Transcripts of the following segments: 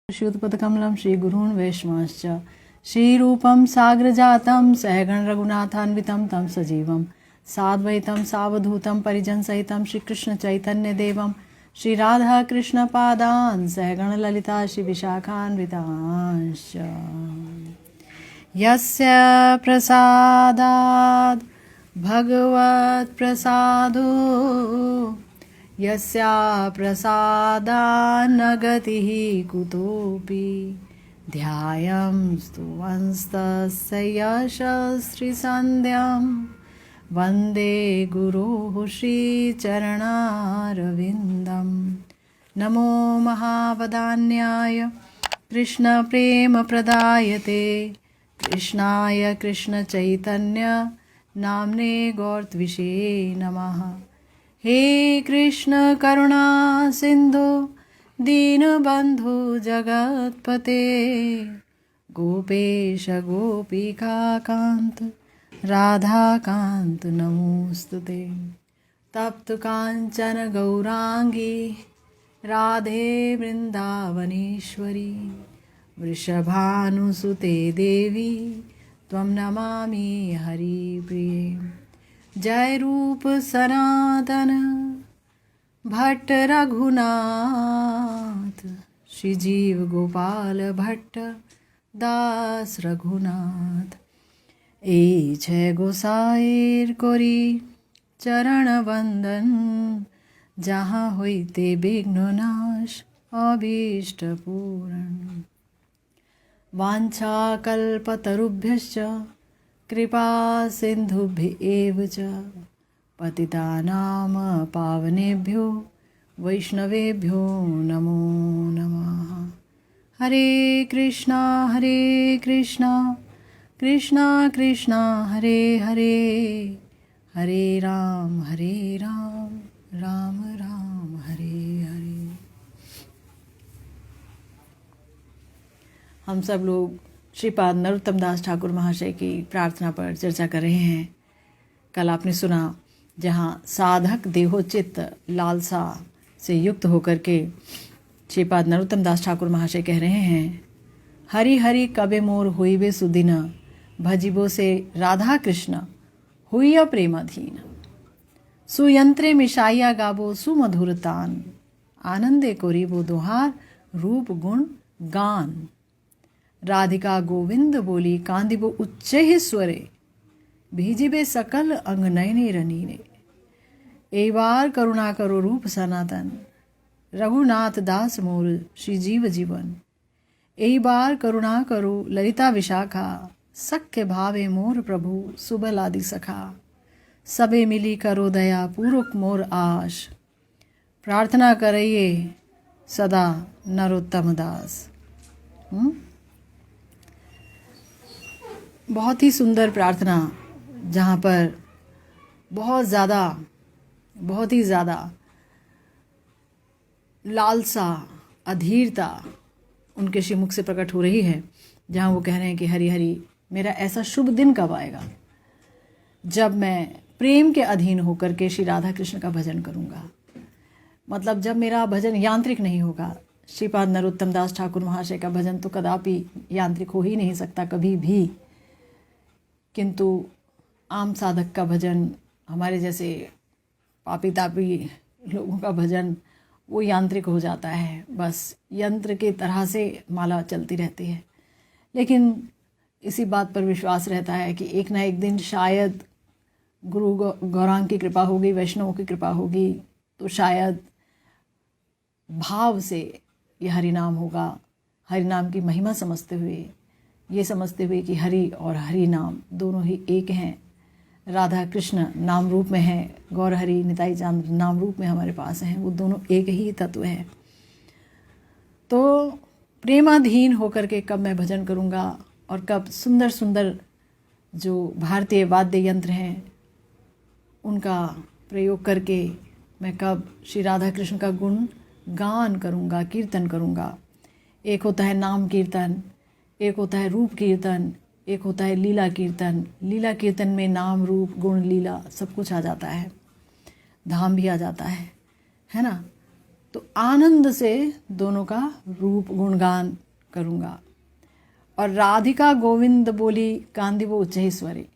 श्रीयुतपदकमलं श्रीगुरून् वैष्णवांश्च श्रीरूपं साग्रजातं सहगण रघुनाथान्वितं तं सजीवं साद्वैतं सावधूतं परिजनसहितं श्रीकृष्णचैतन्यदेवं श्रीराधाकृष्णपादान् सहगण ललिता श्रीविशाखान्वितांश्च यस्य प्रसादात् भगवत्प्रसादो यस्या प्रसादान्न गतिः कुतोऽपि ध्यायं स्तुवंस्तस्य यशस्श्रीसन्ध्यां वन्दे गुरोः श्रीचरणारविन्दं नमो महावदान्याय कृष्णप्रेमप्रदायते कृष्णाय कृष्णचैतन्य नाम्ने गौरत्विषे नमः। हे कृष्ण करुणा सिंधु दीनबंधु जगत्पते गोपेश गोपिकान्त राधाकान्त नमोस्तुते। तप्त कांचन गौरांगी राधे वृंदावनेश्वरी वृषभानुसुते देवी त्वं नमामि हरिप्रिये। जय रूप सनातन भट्ट रघुनाथ श्री जीव गोपाल भट्ट दास रघुनाथ এই ছয় গোসাইর করি চরণ বন্দন যাহা হইতে বিঘ্ন নাশ অভীষ্ট পূরণ वाञ्छा कल्पतरुभ्यश्च कृपा सिन्धुभ्येव च पतितानां पावनेभ्यो वैष्णवेभ्यो नमो नमः। हरे कृष्णा कृष्णा कृष्णा हरे हरे हरे राम राम राम हरे हरे। हम सब लोग श्रीपाद नरोत्तम दास ठाकुर महाशय की प्रार्थना पर चर्चा कर रहे हैं। कल आपने सुना जहाँ साधक देहोचित्त लालसा से युक्त होकर के श्रीपाद नरोत्तम दास ठाकुर महाशय कह रहे हैं, हरि हरि कबे मोर हुईबे सुदिन भजिबो से राधा कृष्ण हुई प्रेमाधीन सुयंत्रे मिशाइया गाबो सुमधुरतान आनंदे कोरिबो दोहार रूप गुण गान राधिका गोविंद बोली कांदिबो उच्चे ही स्वरे भीजिबे सकल अंग नयने रनीने। एक बार करुणा करो रूप सनातन रघुनाथ दास मोर श्री जीव जीवन। एक बार करुणा करो ललिता विशाखा सख्य भावे मोर प्रभु सुबल आदि सखा। सबे मिली करो दया पूर्वक मोर आश प्रार्थना करिए सदा नरोत्तम दास। बहुत ही सुंदर प्रार्थना जहाँ पर बहुत ही ज़्यादा लालसा अधीरता उनके श्रीमुख से प्रकट हो रही है, जहाँ वो कह रहे हैं कि हरि हरि मेरा ऐसा शुभ दिन कब आएगा जब मैं प्रेम के अधीन होकर के श्री राधा कृष्ण का भजन करूँगा। मतलब जब मेरा भजन यांत्रिक नहीं होगा। श्रीपाद नरोत्तम दास ठाकुर महाशय का भजन तो कदापि यांत्रिक हो ही नहीं सकता कभी भी, किंतु आम साधक का भजन, हमारे जैसे पापी तापी लोगों का भजन वो यांत्रिक हो जाता है, बस यंत्र की तरह से माला चलती रहती है। लेकिन इसी बात पर विश्वास रहता है कि एक ना एक दिन शायद गुरु गौरांग की कृपा होगी, वैष्णवों की कृपा होगी, तो शायद भाव से ये हरि नाम होगा। हरि नाम की महिमा समझते हुए, ये समझते हुए कि हरि और हरि नाम दोनों ही एक हैं। राधा कृष्ण नाम रूप में हैं, गौर हरि निताई चांद नाम रूप में हमारे पास हैं, वो दोनों एक ही तत्व हैं। तो प्रेमाधीन होकर के कब मैं भजन करूँगा और कब सुंदर सुंदर जो भारतीय वाद्य यंत्र हैं उनका प्रयोग करके मैं कब श्री राधा कृष्ण का गुण गान करूँगा, कीर्तन करूँगा। एक होता है नाम कीर्तन, एक होता है रूप कीर्तन, एक होता है लीला कीर्तन। लीला कीर्तन में नाम रूप गुण लीला सब कुछ आ जाता है, धाम भी आ जाता है ना। तो आनंद से दोनों का रूप गुणगान करूँगा। और राधिका गोविंद बोली कांदिबो उच्चैस्वरे।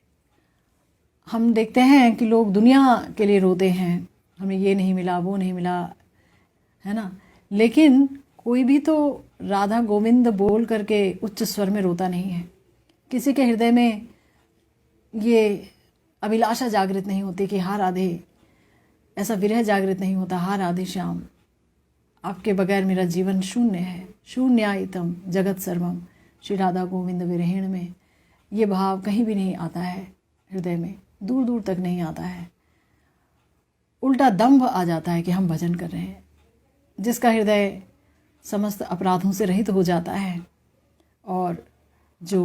हम देखते हैं कि लोग दुनिया के लिए रोते हैं, हमें ये नहीं मिला, वो नहीं मिला, है ना, लेकिन कोई भी तो राधा गोविंद बोल करके उच्च स्वर में रोता नहीं है। किसी के हृदय में ये अभिलाषा जागृत नहीं होती कि हा राधे, ऐसा विरह जागृत नहीं होता, हा राधे श्याम, आपके बगैर मेरा जीवन शून्य है, शून्यायतम जगत सर्वम, श्री राधा गोविंद विरहिण में ये भाव कहीं भी नहीं आता है हृदय में, दूर दूर तक नहीं आता है। उल्टा दंभ आ जाता है कि हम भजन कर रहे हैं। जिसका हृदय समस्त अपराधों से रहित हो जाता है और जो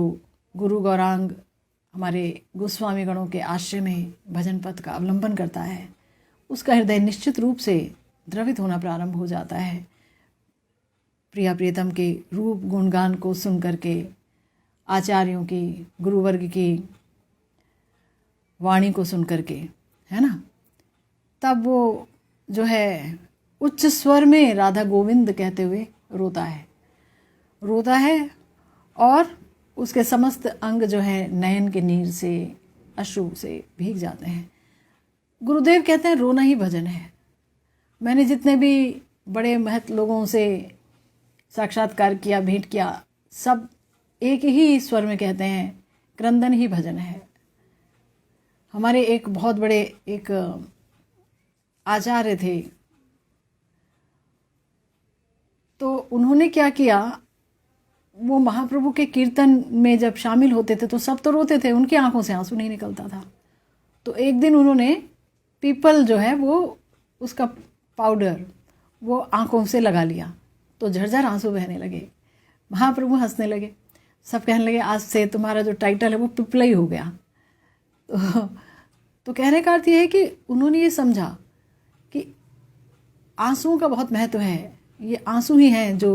गुरु गौरांग हमारे गोस्वामी गणों के आश्रय में भजन पथ का अवलंबन करता है, उसका हृदय निश्चित रूप से द्रवित होना प्रारंभ हो जाता है प्रिया प्रियतम के रूप गुणगान को सुन करके, आचार्यों की, गुरुवर्ग की वाणी को सुन करके, है ना। तब वो जो है उच्च स्वर में राधा गोविंद कहते हुए रोता है और उसके समस्त अंग जो है नयन के नीर से, अश्रु से भीग जाते हैं। गुरुदेव कहते हैं रोना ही भजन है। मैंने जितने भी बड़े महत लोगों से साक्षात्कार किया, भेंट किया, सब एक ही स्वर में कहते हैं क्रंदन ही भजन है। हमारे एक बहुत बड़े एक आचार्य थे, तो उन्होंने क्या किया, वो महाप्रभु के कीर्तन में जब शामिल होते थे तो सब तो रोते थे, उनकी आंखों से आंसू नहीं निकलता था। तो एक दिन उन्होंने पीपल जो है वो उसका पाउडर वो आंखों से लगा लिया, तो झरझर आंसू बहने लगे। महाप्रभु हंसने लगे, सब कहने लगे आज से तुम्हारा जो टाइटल है वो पिपला ही हो गया। तो कहने का अर्थ ये है कि उन्होंने ये समझा कि आंसुओं का बहुत महत्व है। ये आंसू ही हैं जो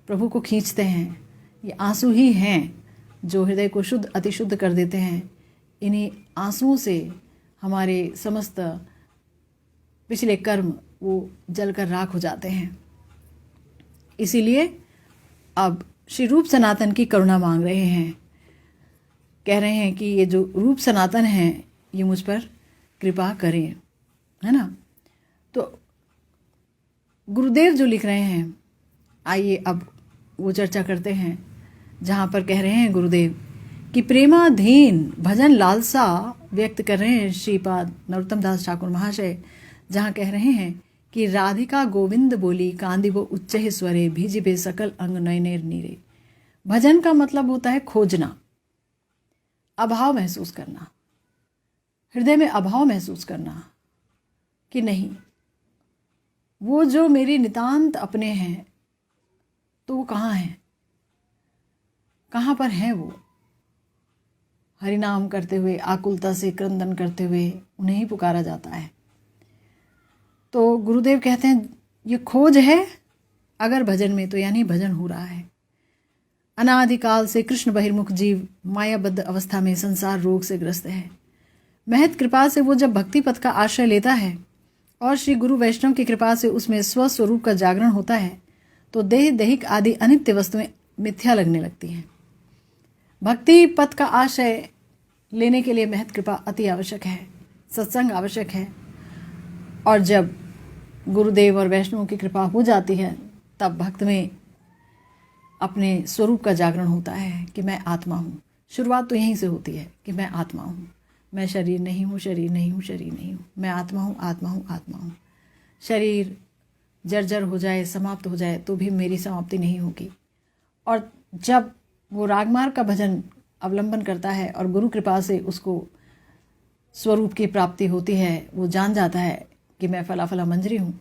प्रभु को खींचते हैं, ये आंसू ही हैं जो हृदय को शुद्ध अतिशुद्ध कर देते हैं। इन्हीं आंसुओं से हमारे समस्त पिछले कर्म वो जलकर राख हो जाते हैं। इसीलिए अब श्री रूप सनातन की करुणा मांग रहे हैं, कह रहे हैं कि ये जो रूप सनातन है ये मुझ पर कृपा करें, है ना। तो गुरुदेव जो लिख रहे हैं, आइए अब वो चर्चा करते हैं, जहाँ पर कह रहे हैं गुरुदेव कि प्रेमाधीन भजन लालसा व्यक्त कर रहे हैं श्रीपाद नरोत्तम दास ठाकुर महाशय, जहाँ कह रहे हैं कि राधिका गोविंद बोली कांदिबो उच्चहि स्वरे भीजिबे सकल अंग नयनेर नीरे। भजन का मतलब होता है खोजना, अभाव महसूस करना, हृदय में अभाव महसूस करना कि नहीं, वो जो मेरी नितांत अपने हैं तो वो कहाँ हैं, कहाँ पर हैं वो। हरिनाम करते हुए, आकुलता से क्रंदन करते हुए उन्हें ही पुकारा जाता है। तो गुरुदेव कहते हैं ये खोज है अगर भजन में, तो यानी भजन हो रहा है। अनादिकाल से कृष्ण बहिर्मुख जीव मायाबद्ध अवस्था में संसार रोग से ग्रस्त है। महत कृपा से वो जब भक्ति पथ का आश्रय लेता है और श्री गुरु वैष्णव की कृपा से उसमें स्वस्वरूप का जागरण होता है, तो देह दैहिक आदि अनित्य वस्तुएं मिथ्या लगने लगती हैं। भक्ति पथ का आश्रय लेने के लिए महत कृपा अति आवश्यक है, सत्संग आवश्यक है। और जब गुरुदेव और वैष्णव की कृपा हो जाती है, तब भक्त में अपने स्वरूप का जागरण होता है कि मैं आत्मा हूँ। शुरुआत तो यहीं से होती है कि मैं आत्मा हूँ, मैं शरीर नहीं हूँ, शरीर नहीं हूँ, शरीर नहीं हूँ, मैं आत्मा हूँ, आत्मा हूँ, आत्मा हूँ। शरीर जर्जर हो जाए, समाप्त हो जाए, तो भी मेरी समाप्ति नहीं होगी। और जब वो रागमार्ग का भजन अवलंबन करता है और गुरु कृपा से उसको स्वरूप की प्राप्ति होती है, वो जान जाता है कि मैं फला फला मंजरी हूँ,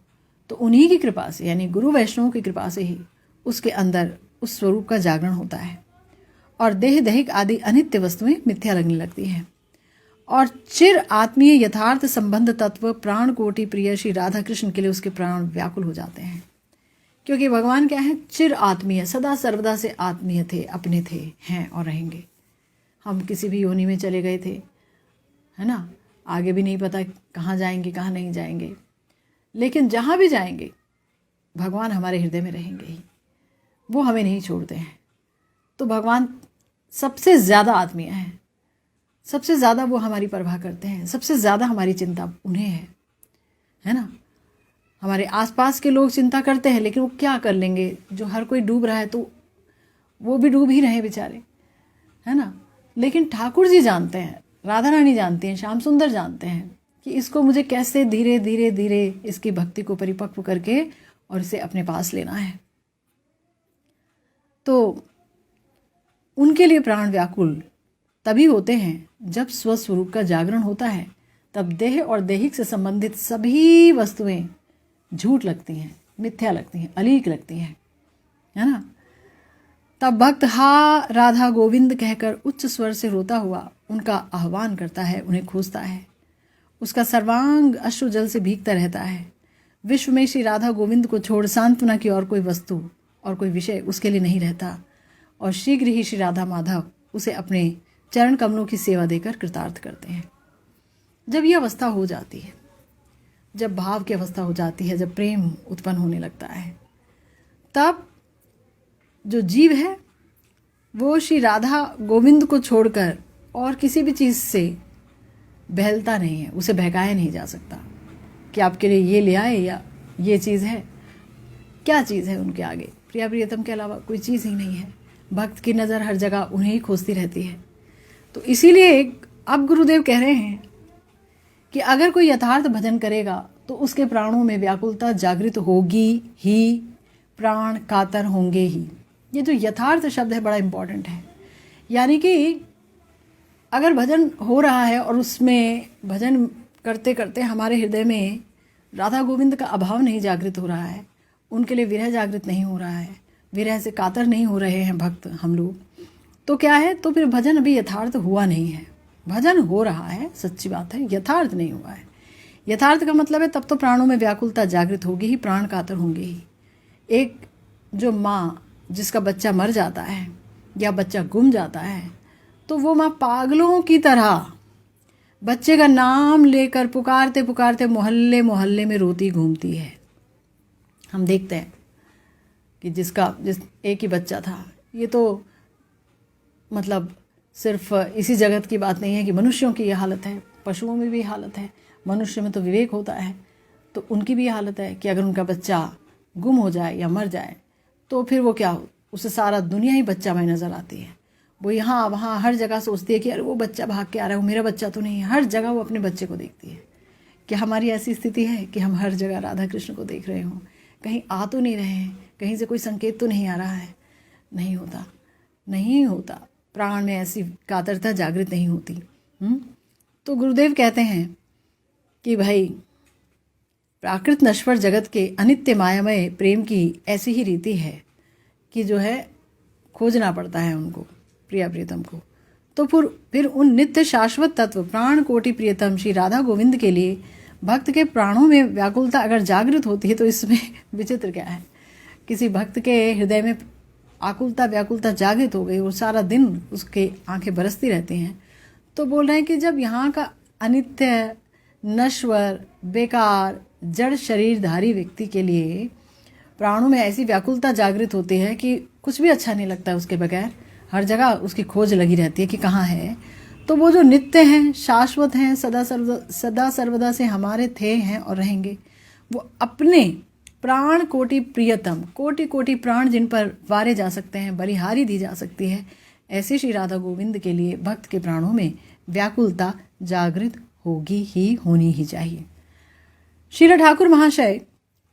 तो उन्हीं की कृपा से यानी गुरु वैष्णव की कृपा से ही उसके अंदर उस स्वरूप का जागरण होता है और देह दैहिक आदि अनित्य वस्तुएं मिथ्या लगने लगती हैं। और चिर आत्मीय यथार्थ संबंध तत्व प्राण कोटि प्रिय श्री राधा कृष्ण के लिए उसके प्राण व्याकुल हो जाते हैं, क्योंकि भगवान क्या है, चिर आत्मीय, सदा सर्वदा से आत्मीय थे, अपने थे, हैं और रहेंगे। हम किसी भी योनि में चले गए थे, है ना, आगे भी नहीं पता कहाँ जाएंगे कहाँ नहीं जाएंगे, लेकिन जहाँ भी जाएंगे भगवान हमारे हृदय में रहेंगे ही, वो हमें नहीं छोड़ते हैं। तो भगवान सबसे ज़्यादा आत्मीय हैं, सबसे ज़्यादा वो हमारी परवाह करते हैं, सबसे ज़्यादा हमारी चिंता उन्हें है ना। हमारे आसपास के लोग चिंता करते हैं, लेकिन वो क्या कर लेंगे, जो हर कोई डूब रहा है तो वो भी डूब ही रहे बेचारे, है ना। लेकिन ठाकुर जी जानते हैं, राधा रानी जानती हैं, श्याम सुंदर जानते हैं कि इसको मुझे कैसे धीरे धीरे धीरे इसकी भक्ति को परिपक्व करके और इसे अपने पास लेना है। तो उनके लिए प्राण व्याकुल तभी होते हैं जब स्वस्वरूप का जागरण होता है। तब देह और दैहिक से संबंधित सभी वस्तुएं झूठ लगती हैं, मिथ्या लगती हैं, अलीक लगती हैं, है ना। तब भक्त हा राधा गोविंद कहकर उच्च स्वर से रोता हुआ उनका आह्वान करता है, उन्हें खोजता है। उसका सर्वांग अश्रु जल से भीगता रहता है। विश्व में श्री राधा गोविंद को छोड़ सांत्वना की और कोई वस्तु और कोई विषय उसके लिए नहीं रहता, और शीघ्र ही श्री राधा माधव उसे अपने चरण कमलों की सेवा देकर कृतार्थ करते हैं। जब यह अवस्था हो जाती है, जब भाव की अवस्था हो जाती है, जब प्रेम उत्पन्न होने लगता है, तब जो जीव है वो श्री राधा गोविंद को छोड़कर और किसी भी चीज़ से बहलता नहीं है, उसे बहकाया नहीं जा सकता कि आपके लिए ये ले आए या ये चीज़ है। क्या चीज़ है उनके आगे? प्रिया प्रियतम के अलावा कोई चीज़ ही नहीं है। भक्त की नज़र हर जगह उन्हें ही खोजती रहती है। तो इसीलिए अब गुरुदेव कह रहे हैं कि अगर कोई यथार्थ भजन करेगा तो उसके प्राणों में व्याकुलता जागृत होगी ही, प्राण कातर होंगे ही। ये जो यथार्थ शब्द है बड़ा इम्पॉर्टेंट है। यानी कि अगर भजन हो रहा है और उसमें भजन करते करते हमारे हृदय में राधा गोविंद का अभाव नहीं जागृत हो रहा है, उनके लिए विरह जागृत नहीं हो रहा है, विरह से कातर नहीं हो रहे हैं भक्त हम लोग, तो क्या है, तो फिर भजन अभी यथार्थ हुआ नहीं है। भजन हो रहा है, सच्ची बात है, यथार्थ नहीं हुआ है। यथार्थ का मतलब है तब तो प्राणों में व्याकुलता जागृत होगी ही, प्राण कातर होंगे ही। एक जो माँ जिसका बच्चा मर जाता है या बच्चा गुम जाता है, तो वो माँ पागलों की तरह बच्चे का नाम लेकर पुकारते पुकारते मोहल्ले मोहल्ले में रोती घूमती है। हम देखते हैं कि जिस एक ही बच्चा था, ये तो मतलब सिर्फ इसी जगत की बात नहीं है कि मनुष्यों की ये हालत है, पशुओं में भी हालत है। मनुष्य में तो विवेक होता है, तो उनकी भी हालत है कि अगर उनका बच्चा गुम हो जाए या मर जाए तो फिर वो क्या हो, उसे सारा दुनिया ही बच्चा में नज़र आती है। वो यहाँ वहाँ हर जगह सोचती है कि अरे वो बच्चा भाग के आ रहा है, वो मेरा बच्चा तो नहीं है। हर जगह वो अपने बच्चे को देखती है। क्या हमारी ऐसी स्थिति है कि हम हर जगह राधा कृष्ण को देख रहे हों? कहीं आ तो नहीं रहे हैं, कहीं से कोई संकेत तो नहीं आ रहा है? नहीं होता, नहीं होता। प्राण में ऐसी कातरता जागृत नहीं होती। तो गुरुदेव कहते हैं कि भाई प्राकृत नश्वर जगत के अनित्य मायामय प्रेम की ऐसी ही रीति है कि जो है खोजना पड़ता है उनको, प्रिया प्रियतम को। तो फिर उन नित्य शाश्वत तत्व प्राण कोटि प्रियतम श्री राधा गोविंद के लिए भक्त के प्राणों में व्याकुलता अगर जागृत होती है तो इसमें विचित्र क्या है? किसी भक्त के हृदय में आकुलता व्याकुलता जागृत हो गई और सारा दिन उसके आंखें बरसती रहती हैं, तो बोल रहे हैं कि जब यहाँ का अनित्य नश्वर बेकार जड़ शरीरधारी व्यक्ति के लिए प्राणों में ऐसी व्याकुलता जागृत होती है कि कुछ भी अच्छा नहीं लगता उसके बगैर, हर जगह उसकी खोज लगी रहती है कि कहाँ है, तो वो जो नित्य हैं, शाश्वत हैं, सदा सर्वदा से हमारे थे हैं और रहेंगे, वो अपने प्राण कोटि प्रियतम, कोटि कोटि प्राण जिन पर वारे जा सकते हैं, बलिहारी दी जा सकती है, ऐसे श्री राधा गोविंद के लिए भक्त के प्राणों में व्याकुलता जागृत होगी ही, होनी ही चाहिए। श्री ठाकुर महाशय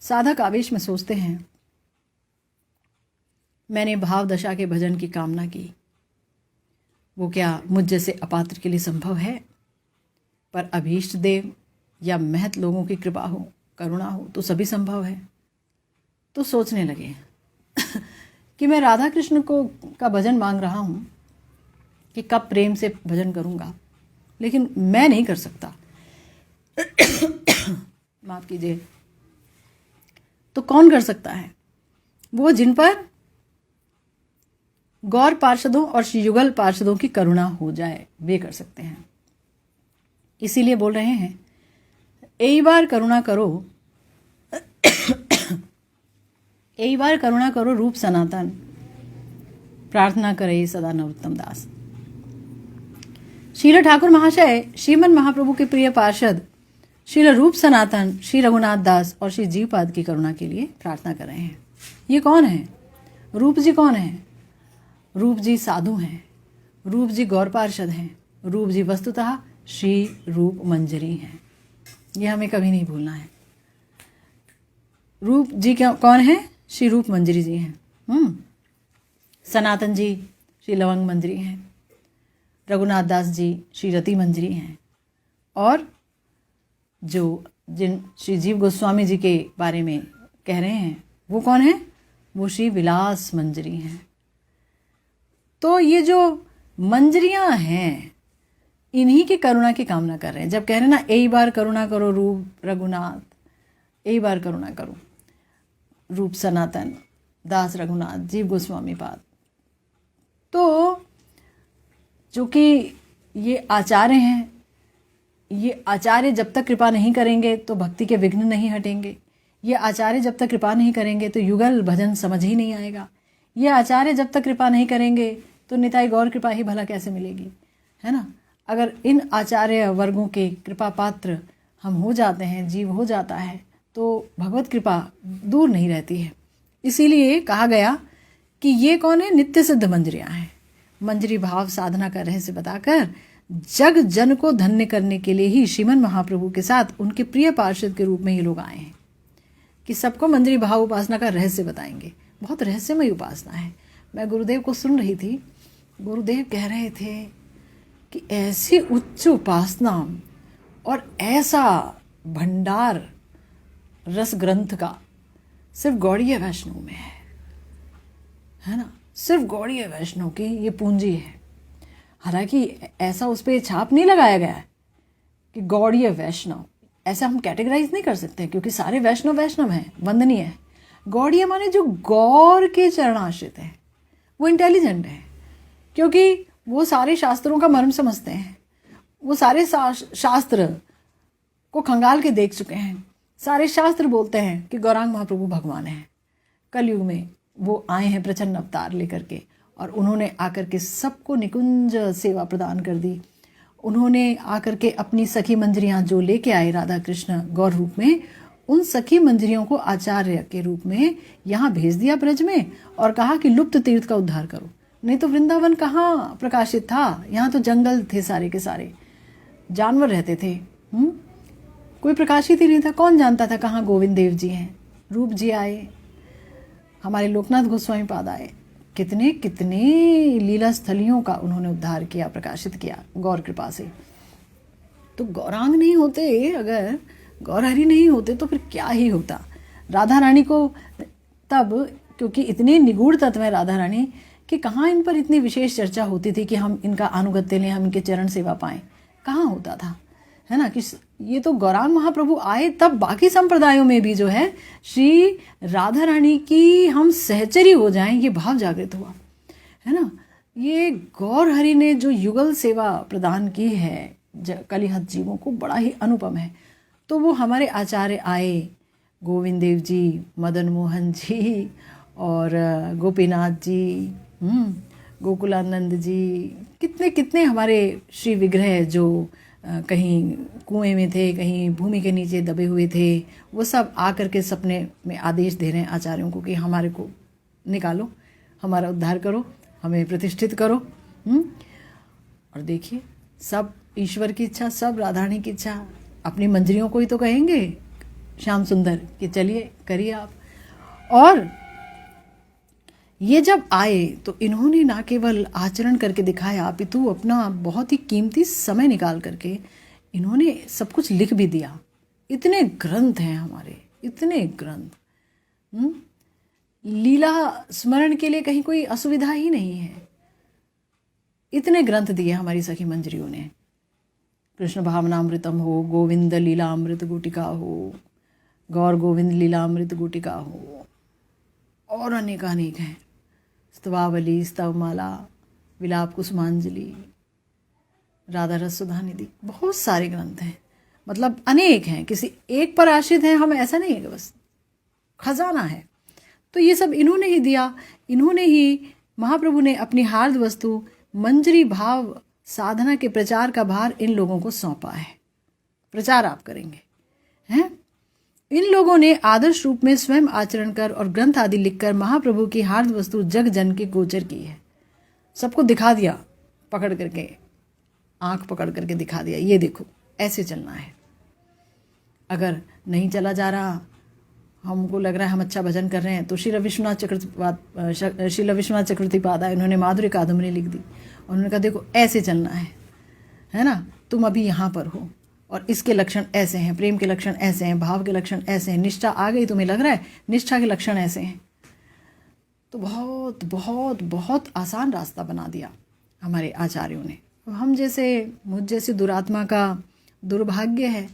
साधक आवेश में सोचते हैं, मैंने भाव दशा के भजन की कामना की, वो क्या मुझ जैसे अपात्र के लिए संभव है? पर अभीष्ट देव या महत लोगों की कृपा हो, करुणा हो तो सभी संभव है। तो सोचने लगे कि मैं राधा कृष्ण को का भजन मांग रहा हूँ कि कब प्रेम से भजन करूँगा, लेकिन मैं नहीं कर सकता। माफ़ कीजिए। तो कौन कर सकता है? वो जिन पर गौर पार्षदों और युगल पार्षदों की करुणा हो जाए, वे कर सकते हैं। इसीलिए बोल रहे हैं, एक बार करुणा करो एक बार करुणा करो रूप सनातन, प्रार्थना करे सदा नरोत्तम दास। श्रील ठाकुर महाशय श्रीमन महाप्रभु के प्रिय पार्षद श्रील रूप सनातन, श्री रघुनाथ दास और श्री जीवपाद की करुणा के लिए प्रार्थना कर रहे हैं। ये कौन है? रूप जी कौन है? रूप जी साधु हैं, रूप जी गौर पार्षद हैं, रूप जी वस्तुतः श्री रूप मंजरी हैं। ये हमें कभी नहीं भूलना है। रूप जी क्या कौन है? श्री रूप मंजरी जी हैं। सनातन जी श्री लवंग मंजरी हैं, रघुनाथ दास जी श्री रति मंजरी हैं, और जिन श्री जीव गोस्वामी जी के बारे में कह रहे हैं वो कौन है? वो श्री विलास मंजरी हैं। तो ये जो मंजरियां हैं इन्हीं की करुणा की कामना कर रहे हैं। जब कह रहे हैं ना, एक बार करुणा करो रूप रघुनाथ, एक बार करुणा करो रूप सनातन, दास रघुनाथ, जीव गोस्वामी पाद। तो जो कि ये आचार्य हैं, ये आचार्य जब तक कृपा नहीं करेंगे तो भक्ति के विघ्न नहीं हटेंगे। ये आचार्य जब तक कृपा नहीं करेंगे तो युगल भजन समझ ही नहीं आएगा। ये आचार्य जब तक कृपा नहीं करेंगे तो निताई गौर कृपा ही भला कैसे मिलेगी, है ना। अगर इन आचार्य वर्गों के कृपा पात्र हम हो जाते हैं, जीव हो जाता है, तो भगवत कृपा दूर नहीं रहती है। इसीलिए कहा गया कि ये कौन है? नित्य सिद्ध मंजरियाँ हैं। मंजरी भाव साधना का रहस्य बताकर जग जन को धन्य करने के लिए ही श्रीमन महाप्रभु के साथ उनके प्रिय पार्षद के रूप में ये लोग आए हैं कि सबको मंजरी भाव उपासना का रहस्य बताएंगे। बहुत रहस्यमय उपासना है। मैं गुरुदेव को सुन रही थी, गुरुदेव कह रहे थे कि ऐसी उच्च उपासना और ऐसा भंडार रस ग्रंथ का सिर्फ गौड़ीय वैष्णव में है ना। सिर्फ गौड़ीय वैष्णव की ये पूंजी है। हालांकि ऐसा उस पर छाप नहीं लगाया गया है कि गौड़ीय वैष्णव, ऐसा हम कैटेगराइज नहीं कर सकते क्योंकि सारे वैष्णव वैष्णव हैं, वंदनीय है। गौड़ीय माने जो गौर के चरणाश्रित है, वो इंटेलिजेंट है क्योंकि वो सारे शास्त्रों का मर्म समझते हैं, वो सारे शास्त्र को खंगाल के देख चुके हैं। सारे शास्त्र बोलते हैं कि गौरांग महाप्रभु भगवान हैं। कलयुग में वो आए हैं प्रचंड अवतार लेकर के, और उन्होंने आकर के सबको निकुंज सेवा प्रदान कर दी। उन्होंने आकर के अपनी सखी मंजरियाँ जो लेके आए राधा कृष्ण गौर रूप में, उन सखी मंजरियों को आचार्य के रूप में यहाँ भेज दिया ब्रज में, और कहा कि लुप्त तीर्थ का उद्धार करो। नहीं तो वृंदावन कहाँ प्रकाशित था, यहाँ तो जंगल थे, सारे के सारे जानवर रहते थे। कोई प्रकाशित ही नहीं था। कौन जानता था कहाँ गोविंद देव जी हैं। रूप जी आए, हमारे लोकनाथ गोस्वामी पाद आए, कितने कितने लीला स्थलियों का उन्होंने उद्धार किया, प्रकाशित किया गौर कृपा से। तो गौरांग नहीं होते, अगर गौरहरि नहीं होते तो फिर क्या ही होता। राधा रानी को तब, क्योंकि इतने निगूढ़ तत्व है राधा रानी कि कहाँ इन पर इतनी विशेष चर्चा होती थी कि हम इनका अनुगत्य लें, हम इनके चरण सेवा पाएं, कहाँ होता था, है ना। कि ये तो गौरांग महाप्रभु आए तब बाकी संप्रदायों में भी जो है श्री राधा रानी की हम सहचरी हो जाएं, ये भाव जागृत हुआ, है ना। ये गौर हरि ने जो युगल सेवा प्रदान की है कलिहत जीवों को, बड़ा ही अनुपम है। तो वो हमारे आचार्य आए, गोविंद देव जी, मदन मोहन जी और गोपीनाथ जी, गोकुलानंद जी, कितने कितने हमारे श्री विग्रह जो कहीं कुएं में थे, कहीं भूमि के नीचे दबे हुए थे, वो सब आकर के सपने में आदेश दे रहे हैं आचार्यों को कि हमारे को निकालो, हमारा उद्धार करो, हमें प्रतिष्ठित करो। और देखिए, सब ईश्वर की इच्छा, सब राधारानी की इच्छा। अपनी मंजरियों को ही तो कहेंगे श्याम सुंदर कि चलिए करिए आप। और ये जब आए तो इन्होंने ना केवल आचरण करके दिखाया, अपितु अपना बहुत ही कीमती समय निकाल करके इन्होंने सब कुछ लिख भी दिया। इतने ग्रंथ हैं हमारे, इतने ग्रंथ। लीला स्मरण के लिए कहीं कोई असुविधा ही नहीं है। इतने ग्रंथ दिए हमारी सखी मंजरियों ने। कृष्ण भावनामृतम हो, गोविंद लीलामृत गुटिका हो, गौर गोविंद लीलामृत गुटिका हो, और अनेकानेक हैं। स्तवावली, स्तवमाला, विलाप कुसुमांजलि, राधा रस सुधा निधि, बहुत सारे ग्रंथ हैं। मतलब अनेक हैं, किसी एक पर आश्रित हैं हम, ऐसा नहीं है कि बस खजाना है। तो ये सब इन्होंने ही दिया। इन्होंने ही, महाप्रभु ने अपनी हार्द वस्तु मंजरी भाव साधना के प्रचार का भार इन लोगों को सौंपा है। प्रचार आप करेंगे, हैं? इन लोगों ने आदर्श रूप में स्वयं आचरण कर और ग्रंथ आदि लिखकर महाप्रभु की हार्द वस्तु जग जन के गोचर की है। सबको दिखा दिया, पकड़ करके, आंख पकड़ करके दिखा दिया, ये देखो ऐसे चलना है। अगर नहीं चला जा रहा, हमको लग रहा है हम अच्छा भजन कर रहे हैं, तो श्रील विश्वनाथ चक्रवर्ती पाद आए, उन्होंने माधुर्य कादम्बरी लिख दी। उन्होंने कहा देखो ऐसे चलना है ना, तुम अभी यहाँ पर हो और इसके लक्षण ऐसे हैं, प्रेम के लक्षण ऐसे हैं, भाव के लक्षण ऐसे हैं, निष्ठा आ गई, तुम्हें लग रहा है निष्ठा के लक्षण ऐसे हैं। तो बहुत बहुत बहुत आसान रास्ता बना दिया हमारे आचार्यों ने। हम जैसे, मुझ जैसे दुरात्मा का दुर्भाग्य है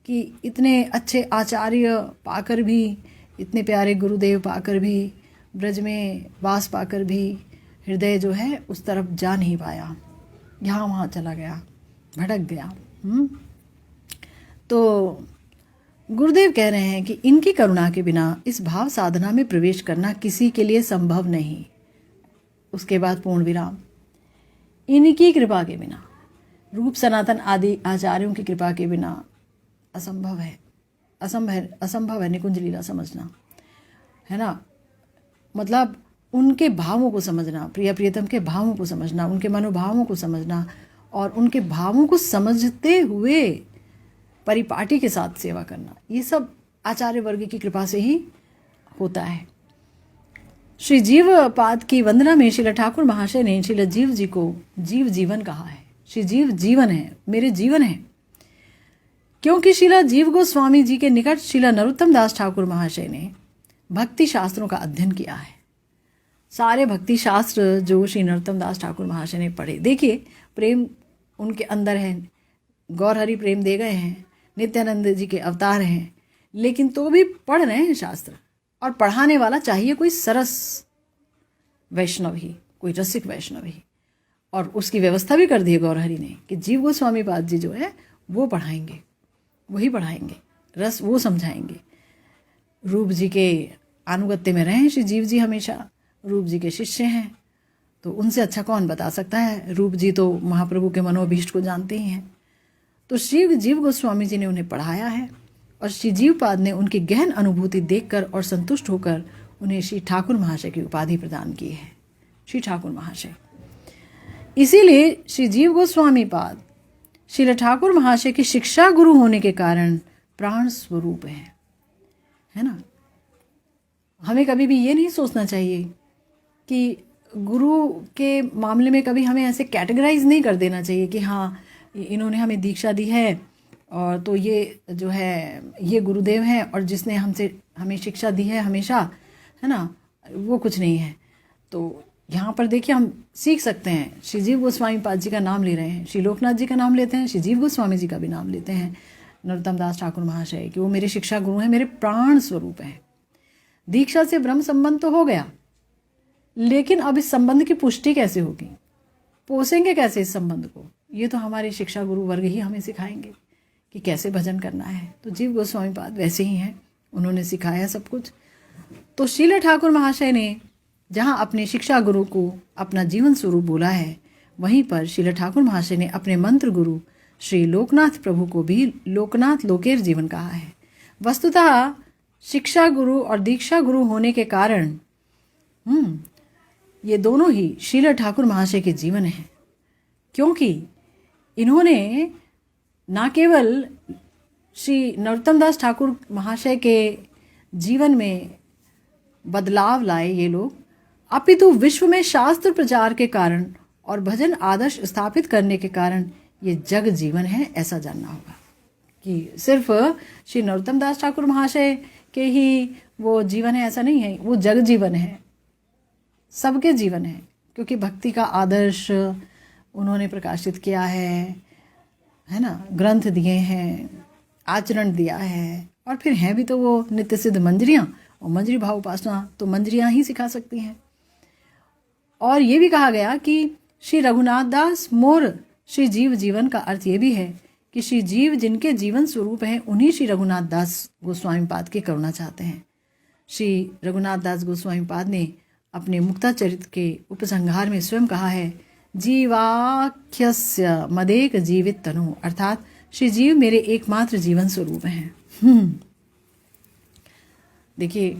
कि इतने अच्छे आचार्य पाकर भी, इतने प्यारे गुरुदेव पाकर भी, ब्रज में वास पाकर भी हृदय जो है उस तरफ जा नहीं पाया, यहाँ वहाँ चला गया, भटक गया। तो गुरुदेव कह रहे हैं कि इनकी करुणा के बिना इस भाव साधना में प्रवेश करना किसी के लिए संभव नहीं। उसके बाद पूर्ण विराम, इनकी कृपा के बिना, रूप सनातन आदि आचार्यों की कृपा के बिना असंभव है, असंभव है निकुंज लीला समझना, है ना। मतलब उनके भावों को समझना, प्रिय प्रियतम के भावों को समझना, उनके मनोभावों को समझना और उनके भावों को समझते हुए परिपाटी के साथ सेवा करना, ये सब आचार्य वर्ग की कृपा से ही होता है। श्री जीव पाद की वंदना में श्रील ठाकुर महाशय ने श्रील जीव जी को जीव जीवन कहा है। श्री जीव जीवन है, मेरे जीवन है, क्योंकि श्रील जीव गोस्वामी जी के निकट श्रील नरोत्तम दास ठाकुर महाशय ने भक्ति शास्त्रों का अध्ययन किया है। सारे भक्ति शास्त्र जो श्री नरोत्तम दास ठाकुर महाशय ने पढ़े, देखिए प्रेम उनके अंदर है, गौर हरि प्रेम दे गए हैं, नित्यानंद जी के अवतार हैं, लेकिन तो भी पढ़ रहे हैं शास्त्र। और पढ़ाने वाला चाहिए कोई सरस वैष्णव ही, कोई रसिक वैष्णव ही, और उसकी व्यवस्था भी कर दी है गौर हरि ने कि जीव गोस्वामी पाद जी जो है वो पढ़ाएंगे, वही पढ़ाएंगे, रस वो समझाएंगे। रूप जी के अनुगत्य में रहे श्री जीव जी, हमेशा रूप जी के शिष्य हैं, तो उनसे अच्छा कौन बता सकता है। रूप जी तो महाप्रभु के मनोभीष्ट को जानते ही हैं। तो श्री जीव गोस्वामी जी ने उन्हें पढ़ाया है और श्री जीव पाद ने उनकी गहन अनुभूति देखकर और संतुष्ट होकर उन्हें श्री ठाकुर महाशय की उपाधि प्रदान की है, श्री ठाकुर महाशय। इसीलिए श्री जीव गोस्वामी पाद श्री ठाकुर महाशय की शिक्षा गुरु होने के कारण प्राण स्वरूप है ना। हमें कभी भी ये नहीं सोचना चाहिए कि गुरु के मामले में कभी हमें ऐसे कैटेगराइज नहीं कर देना चाहिए कि हाँ इन्होंने हमें दीक्षा दी है और तो ये जो है ये गुरुदेव हैं और जिसने हमें शिक्षा दी है हमेशा, है ना, वो कुछ नहीं है। तो यहाँ पर देखिए हम सीख सकते हैं, श्री जीव गोस्वामी पाद जी का नाम ले रहे हैं, श्री लोकनाथ जी का नाम लेते हैं, श्री जीव गोस्वामी जी का भी नाम लेते हैं, नरोत्तम दास ठाकुर महाशय, कि वो मेरे शिक्षा गुरु हैं, मेरे प्राण स्वरूप हैं। दीक्षा से ब्रह्म संबंध तो हो गया, लेकिन अब इस संबंध की पुष्टि कैसे होगी, पोसेंगे कैसे इस संबंध को, ये तो हमारे शिक्षा गुरु वर्ग ही हमें सिखाएंगे कि कैसे भजन करना है। तो जीव गोस्वामी पाद वैसे ही हैं, उन्होंने सिखाया सब कुछ। तो श्रील ठाकुर महाशय ने जहाँ अपने शिक्षा गुरु को अपना जीवन स्वरूप बोला है, वहीं पर श्रील ठाकुर महाशय ने अपने मंत्र गुरु श्री लोकनाथ प्रभु को भी लोकनाथ लोकेर जीवन कहा है। वस्तुतः शिक्षा गुरु और दीक्षा गुरु होने के कारण ये दोनों ही श्रील ठाकुर महाशय के जीवन हैं, क्योंकि इन्होंने ना केवल श्री नरोत्तम दास ठाकुर महाशय के जीवन में बदलाव लाए ये लोग, अपितु विश्व में शास्त्र प्रचार के कारण और भजन आदर्श स्थापित करने के कारण ये जग जीवन है, ऐसा जानना होगा कि सिर्फ श्री नरोत्तम दास ठाकुर महाशय के ही वो जीवन है ऐसा नहीं है, वो जग जीवन है, सबके जीवन है, क्योंकि भक्ति का आदर्श उन्होंने प्रकाशित किया है ना, ग्रंथ दिए हैं, आचरण दिया है, और फिर हैं भी तो वो नित्य सिद्ध मंजरियाँ, और मंजरी भाव उपासना तो मंजरियाँ ही सिखा सकती हैं। और ये भी कहा गया कि श्री रघुनाथ दास मोर श्री जीव जीवन का अर्थ ये भी है कि श्री जीव जिनके जीवन स्वरूप हैं उन्हीं श्री रघुनाथ दास गोस्वामी पाद की करुणा चाहते हैं। श्री रघुनाथ दास गोस्वामी पाद ने अपने मुक्ताचरित के उपसंहार में स्वयं कहा है, जीवाख्यस्य मदेक जीवित तनु, अर्थात श्री जीव मेरे एकमात्र जीवन स्वरूप हैं। देखिए,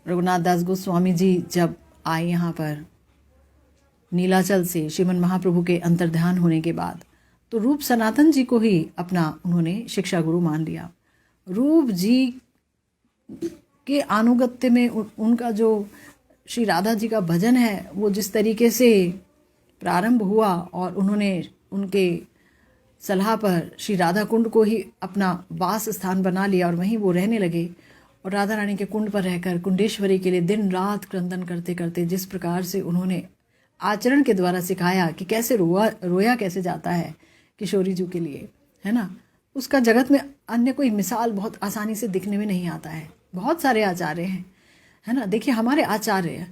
रघुनाथ दास गोस्वामी जी जब आए यहाँ पर नीलाचल से श्रीमन महाप्रभु के अंतर्ध्यान होने के बाद, तो रूप सनातन जी को ही अपना उन्होंने शिक्षा गुरु मान लिया। रूप जी के अनुगत्य में उनका जो श्री राधा जी का भजन है, वो जिस तरीके से प्रारंभ हुआ और उन्होंने उनके सलाह पर श्री राधा कुंड को ही अपना वास स्थान बना लिया और वहीं वो रहने लगे, और राधा रानी के कुंड पर रहकर कुंडेश्वरी के लिए दिन रात क्रंदन करते करते जिस प्रकार से उन्होंने आचरण के द्वारा सिखाया कि कैसे रोया कैसे जाता है किशोरी जी के लिए, है ना, उसका जगत में अन्य कोई मिसाल बहुत आसानी से दिखने में नहीं आता है। बहुत सारे आचार्य हैं, है ना। देखिए, हमारे आचार्य,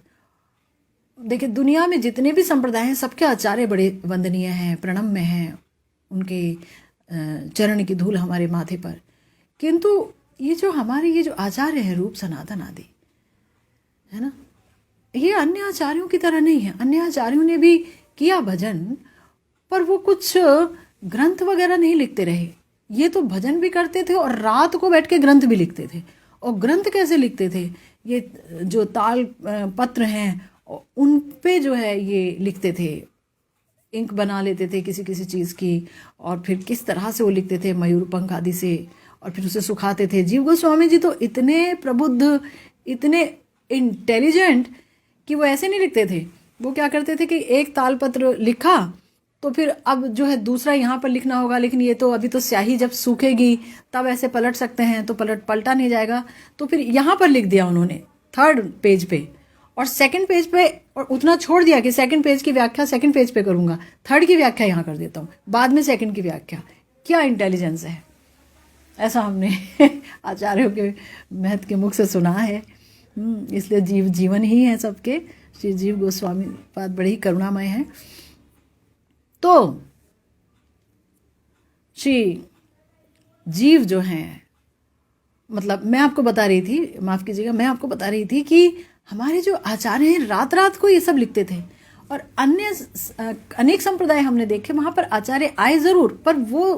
देखिए दुनिया में जितने भी संप्रदाय हैं सबके आचार्य बड़े वंदनीय हैं, प्रणम्य हैं, उनके चरण की धूल हमारे माथे पर। किंतु ये जो हमारे ये जो आचार्य हैं रूप सनातन आदि, है ना, ये अन्य आचार्यों की तरह नहीं है। अन्य आचार्यों ने भी किया भजन, पर वो कुछ ग्रंथ वगैरह नहीं लिखते रहे। ये तो भजन भी करते थे और रात को बैठ के ग्रंथ भी लिखते थे। और ग्रंथ कैसे लिखते थे, ये जो ताल पत्र हैं उन पे जो है ये लिखते थे, इंक बना लेते थे किसी किसी चीज़ की, और फिर किस तरह से वो लिखते थे मयूर पंख आदि से, और फिर उसे सुखाते थे। जीव गोस्वामी जी तो इतने प्रबुद्ध, इतने इंटेलिजेंट कि वो ऐसे नहीं लिखते थे। वो क्या करते थे कि एक तालपत्र लिखा तो फिर अब जो है दूसरा यहाँ पर लिखना होगा, लेकिन ये तो अभी तो स्याही जब सूखेगी तब ऐसे पलट सकते हैं, तो पलटा नहीं जाएगा, तो फिर यहाँ पर लिख दिया उन्होंने 3rd पेज पे, और 2nd पेज पे, और उतना छोड़ दिया कि 2nd पेज की व्याख्या 2nd पेज पे करूँगा, 3rd की व्याख्या यहाँ कर देता हूँ, बाद में 2nd की व्याख्या। क्या इंटेलिजेंस है, ऐसा हमने आचार्यों के महत्व के मुख से सुना है। इसलिए जीवन ही है सबके। श्री जीव गोस्वामी पाद बड़े ही करुणामय हैं। तो श्री जीव जो हैं, मतलब मैं आपको बता रही थी, माफ़ कीजिएगा, मैं आपको बता रही थी कि हमारे जो आचार्य हैं रात रात को ये सब लिखते थे। और अन्य अनेक संप्रदाय हमने देखे, वहाँ पर आचार्य आए ज़रूर, पर वो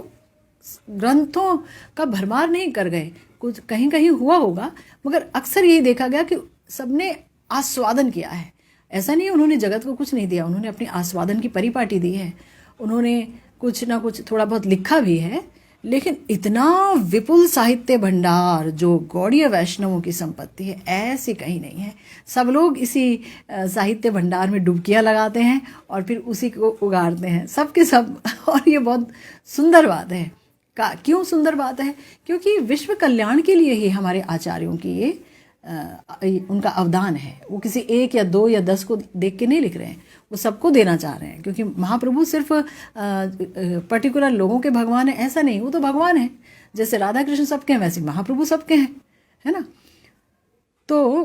ग्रंथों का भरमार नहीं कर गए। कुछ कहीं कहीं हुआ होगा, मगर अक्सर यही देखा गया कि सबने आस्वादन किया है। ऐसा नहीं उन्होंने जगत को कुछ नहीं दिया, उन्होंने अपनी आस्वादन की परिपाटी दी है। उन्होंने कुछ ना कुछ थोड़ा बहुत लिखा भी है, लेकिन इतना विपुल साहित्य भंडार जो गौड़ीय वैष्णवों की संपत्ति है, ऐसी कहीं नहीं है। सब लोग इसी साहित्य भंडार में डुबकियां लगाते हैं और फिर उसी को उगाड़ते हैं, सब के सब। और ये बहुत सुंदर बात है। क्यों सुंदर बात है? क्योंकि विश्व कल्याण के लिए ही हमारे आचार्यों की ये उनका अवदान है। वो किसी 1 या 2 या 10 को देख के नहीं लिख रहे हैं, वो सबको देना चाह रहे हैं। क्योंकि महाप्रभु सिर्फ पर्टिकुलर लोगों के भगवान है ऐसा नहीं, वो तो भगवान है। जैसे राधा कृष्ण सबके हैं वैसे महाप्रभु सबके हैं, है ना। तो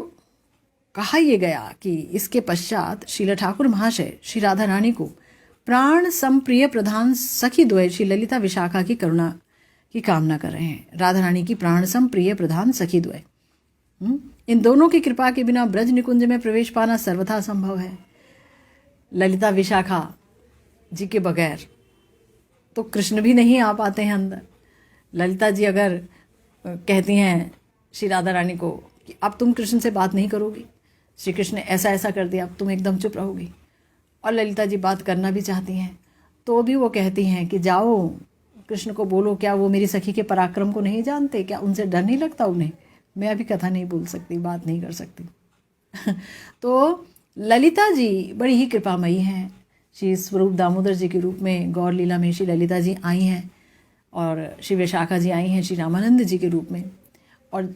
कहा यह गया कि इसके पश्चात श्रील ठाकुर महाशय श्री राधा रानी को प्राण संप्रिय प्रधान सखी द्वय श्री ललिता विशाखा की करुणा की कामना कर रहे हैं। राधा रानी की प्राण संप्रिय प्रधान सखी द्वय, इन दोनों की कृपा के बिना ब्रज निकुंज में प्रवेश पाना सर्वथा असंभव है। ललिता विशाखा जी के बगैर तो कृष्ण भी नहीं आ पाते हैं अंदर। ललिता जी अगर कहती हैं श्री राधा रानी को कि अब तुम कृष्ण से बात नहीं करोगी, श्री कृष्ण ने ऐसा ऐसा कर दिया, अब तुम एकदम चुप रहोगी, और ललिता जी बात करना भी चाहती हैं, तो भी वो कहती हैं कि जाओ कृष्ण को बोलो, क्या वो मेरी सखी के पराक्रम को नहीं जानते? क्या उनसे डर नहीं लगता उन्हें? मैं अभी कथा नहीं बोल सकती, बात नहीं कर सकती। तो ललिता जी बड़ी ही कृपामयी हैं। श्री स्वरूप दामोदर जी के रूप में गौर लीला में श्री ललिता जी आई हैं, और श्री विशाखा जी आई हैं श्री रामानंद जी के रूप में। और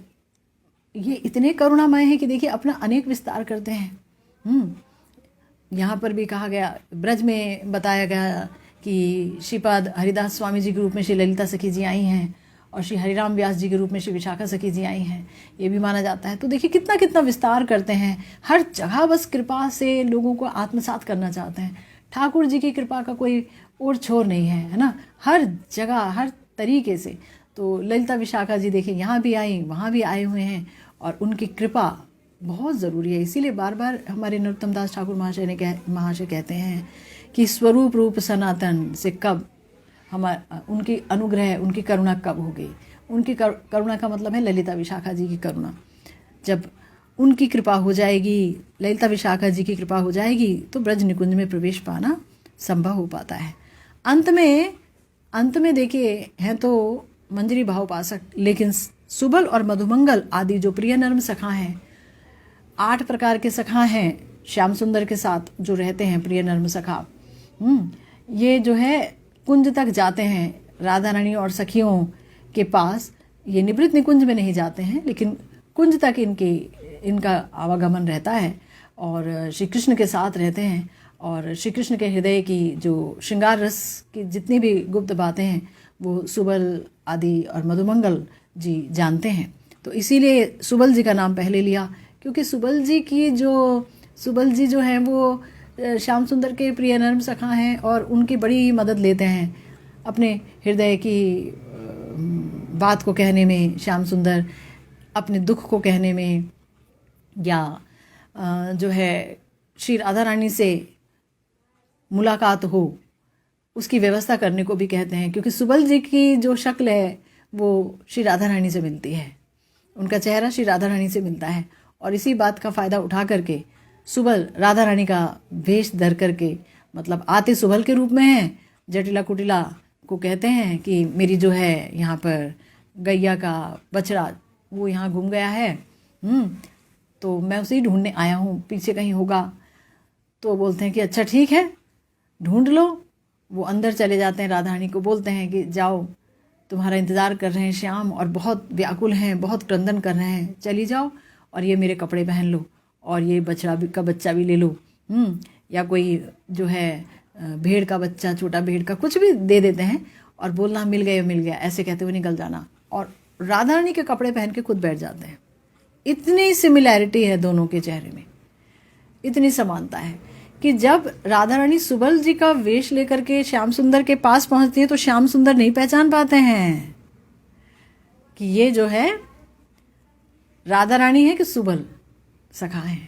ये इतने करुणामय हैं कि देखिए अपना अनेक विस्तार करते हैं। यहाँ पर भी कहा गया, ब्रज में बताया गया कि श्रीपाद हरिदास स्वामी जी के रूप में श्री ललिता सखी जी आई हैं, और श्री हरिराम व्यास जी के रूप में श्री विशाखा सखी जी आई हैं, ये भी माना जाता है। तो देखिए कितना कितना विस्तार करते हैं। हर जगह बस कृपा से लोगों को आत्मसात करना चाहते हैं। ठाकुर जी की कृपा का कोई और छोर नहीं है ना, हर जगह हर तरीके से। तो ललिता विशाखा जी देखिए यहाँ भी आई, वहाँ भी आए हुए हैं, और उनकी कृपा बहुत ज़रूरी है। इसीलिए बार बार हमारे नरोत्तम दास ठाकुर महाशय कहते हैं कि स्वरूप रूप सनातन से कब उनकी अनुग्रह, उनकी करुणा कब होगी। उनकी करुणा का मतलब है ललिता विशाखा जी की करुणा। जब उनकी कृपा हो जाएगी, ललिता विशाखा जी की कृपा हो जाएगी, तो ब्रज निकुंज में प्रवेश पाना संभव हो पाता है। अंत में देखिए हैं तो मंजरी भावोपासक, लेकिन सुबल और मधुमंगल आदि जो प्रिय नर्म सखा हैं, 8 प्रकार के सखा हैं श्याम सुंदर के साथ जो रहते हैं, प्रिय नर्म सखा, ये जो है कुंज तक जाते हैं राधा रानी और सखियों के पास। ये निवृत्त निकुंज में नहीं जाते हैं, लेकिन कुंज तक इनका आवागमन रहता है और श्री कृष्ण के साथ रहते हैं। और श्री कृष्ण के हृदय की जो श्रृंगार रस की जितनी भी गुप्त बातें हैं वो सुबल आदि और मधुमंगल जी जानते हैं। तो इसीलिए सुबल जी का नाम पहले लिया, क्योंकि सुबल जी जो हैं वो श्याम सुंदर के प्रिय नर्म सखा हैं और उनकी बड़ी मदद लेते हैं अपने हृदय की बात को कहने में, श्याम सुंदर अपने दुख को कहने में, या जो है श्री राधा रानी से मुलाकात हो उसकी व्यवस्था करने को भी कहते हैं, क्योंकि सुबल जी की जो शक्ल है वो श्री राधा रानी से मिलती है, उनका चेहरा श्री राधा रानी से मिलता है। और इसी बात का फ़ायदा उठा करके सुबल राधा रानी का वेश धर करके, मतलब आते सुबल के रूप में हैं, जटिला कुटिला को कहते हैं कि मेरी जो है यहाँ पर गैया का बछड़ा वो यहाँ घूम गया है, तो मैं उसे ही ढूंढने आया हूँ, पीछे कहीं होगा। तो बोलते हैं कि अच्छा ठीक है, ढूंढ लो। वो अंदर चले जाते हैं, राधा रानी को बोलते हैं कि जाओ, तुम्हारा इंतज़ार कर रहे हैं श्याम और बहुत व्याकुल हैं, बहुत क्रंदन कर रहे हैं, चली जाओ और ये मेरे कपड़े पहन लो और ये बछड़ा का बच्चा भी ले लो, या कोई जो है भेड़ का बच्चा, छोटा भेड़ का कुछ भी दे देते हैं और बोलना मिल गया, ऐसे कहते हुए निकल जाना। और राधा रानी के कपड़े पहन के खुद बैठ जाते हैं। इतनी सिमिलैरिटी है दोनों के चेहरे में, इतनी समानता है कि जब राधा रानी सुबल जी का वेश लेकर के श्याम सुंदर के पास पहुंचती है तो श्याम सुंदर नहीं पहचान पाते हैं कि ये जो है राधा रानी है कि सुबल सखा है,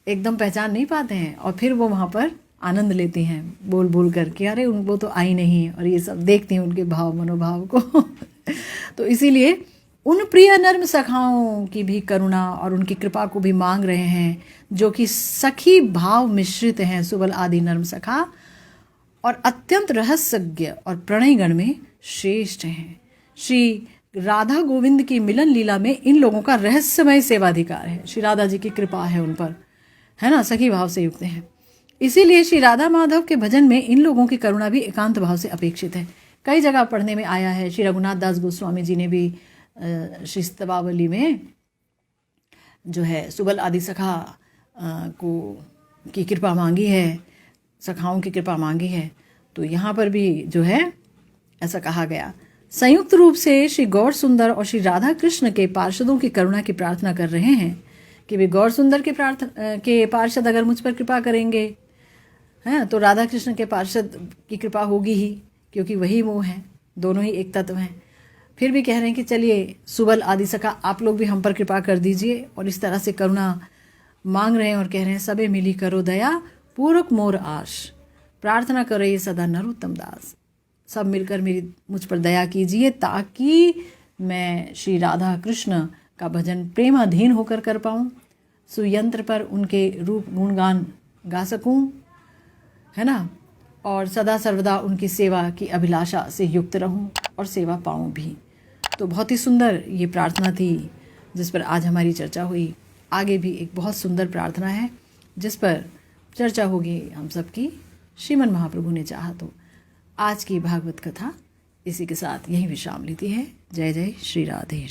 एकदम पहचान नहीं पाते हैं। और फिर वो वहाँ पर आनंद लेती हैं बोल बोल करके, अरे वो तो आई नहीं, और ये सब देखती हैं उनके भाव मनोभाव को। तो इसीलिए उन प्रिय नर्म सखाओं की भी करुणा और उनकी कृपा को भी मांग रहे हैं, जो कि सखी भाव मिश्रित हैं, सुबल आदि नर्म सखा, और अत्यंत रहस्यज्ञ और प्रणयगण में श्रेष्ठ हैं। श्री राधा गोविंद की मिलन लीला में इन लोगों का रहस्यमय सेवाधिकार है, श्री राधा जी की कृपा है उन पर, है ना, सखी भाव से युक्त हैं। इसीलिए श्री राधा माधव के भजन में इन लोगों की करुणा भी एकांत भाव से अपेक्षित है। कई जगह पढ़ने में आया है, श्री रघुनाथ दास गोस्वामी जी ने भी श्री स्तवावली में जो है सुबल आदि सखा की कृपा मांगी है, सखाओं की कृपा मांगी है। तो यहाँ पर भी जो है ऐसा कहा गया, संयुक्त रूप से श्री गौर सुंदर और श्री राधा कृष्ण के पार्षदों की करुणा की प्रार्थना कर रहे हैं कि वे गौर सुंदर के पार्षद अगर मुझ पर कृपा करेंगे, हैं, तो राधा कृष्ण के पार्षद की कृपा होगी ही, क्योंकि वही वो हैं, दोनों ही एक तत्व हैं। फिर भी कह रहे हैं कि चलिए सुबल आदि सखा आप लोग भी हम पर कृपा कर दीजिए, और इस तरह से करुणा मांग रहे हैं और कह रहे हैं, सबे मिली करो दया पूरक मोर आश, प्रार्थना करो ये सदा नरोत्तम दास, सब मिलकर मुझ पर दया कीजिए ताकि मैं श्री राधा कृष्ण का भजन प्रेमाधीन होकर कर पाऊँ, सुयंत्र पर उनके रूप गुणगान गा सकूँ, है ना, और सदा सर्वदा उनकी सेवा की अभिलाषा से युक्त रहूं और सेवा पाऊं भी। तो बहुत ही सुंदर ये प्रार्थना थी जिस पर आज हमारी चर्चा हुई। आगे भी एक बहुत सुंदर प्रार्थना है जिस पर चर्चा होगी हम सबकी, श्रीमन महाप्रभु ने चाहा तो। आज की भागवत कथा इसी के साथ यही विश्राम लेती है। जय जय श्री राधे।